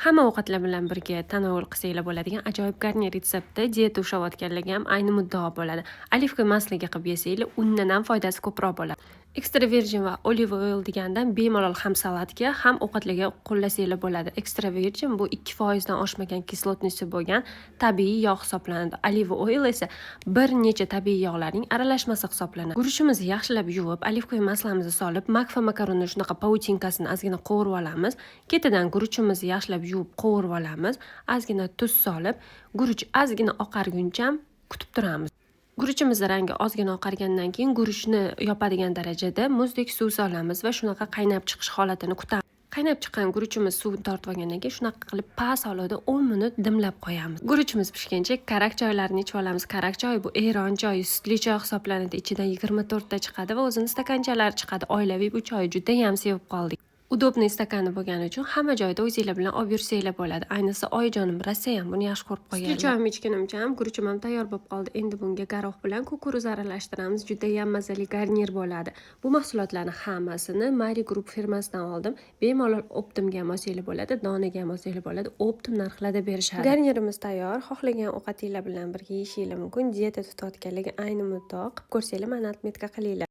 Hamma ovqatlar bilan birga tanovul qilsanglar bo'ladigan ajoyib garnir retsepti dieta ushlayotganlarga ham ayni muddao bo'ladi. Olivka maslaga qilib yesanglar, undan ham foydasi ko'proq bo'ladi. Extra virgin va olive oil degandan bemalol ham salatga, ham ovqatlarga qo'llasanglar bo'ladi. Extra virgin bu 2% dan oshmagan kislotnisi bo'lgan tabiiy yog' hisoblanadi. Olive oil esa bir necha tabiiy yog'larning aralashmasi hisoblanadi. Guruchimizni yaxshilab yuvib, olivka maslamizni solib, makfa makaronni shunaqa pauchinkasini ozgina qovurib olamiz. Ketidan guruchimizni yaxshilab yuvib qovurib olamiz. Ozgina tuz solib, guruch ozgina oqarguncha kutib turamiz. Guruchimizni rangi ozgina oqargandan keyin guruchni yopadigan darajada muzdek suv solamiz va shunaqa qaynab chiqish holatini kutamiz. Qaynab chiqqan guruchimiz suvni tortib olgandan keyin shunaqa qilib past olovda 10 minut dimlab qo'yamiz. Guruchimiz pishguncha karak choylarini ichib olamiz. Karak choy bu Eron choyi, sutli choy hisoblanadi. Ichidan 24 ta chiqadi va o'zini stakanchalar chiqadi. Oilaviy bu choyni juda ham sevib qoldik. Udobniy stakani bo'lgani uchun hamma joyda o'zingizlar bilan olib yursanglar bo'ladi. Ayniqsa oyijonim Rossiya ham buni yaxshi ko'rib qolgan. Sutli choyimni ichganimcha ham guruchim ham tayyor bo'lib qoldi. Endi bunga garoq bilan kukuruz aralashtiramiz. Juda ham mazali garnir bo'ladi. Bu mahsulotlarning hammasini Mari Group firmasidan oldim. Bemalol Optimga ham olsanglar bo'ladi, Donaga ham olsanglar bo'ladi. Optim narxlarda berishadi. Garnirimiz tayyor. Xohlagan ovqatinglar bilan birga yeyishinglar mumkin. Dieta tutayotganlarga ayni muddao qilib ko'rsanglar, mani albatta qilinglar.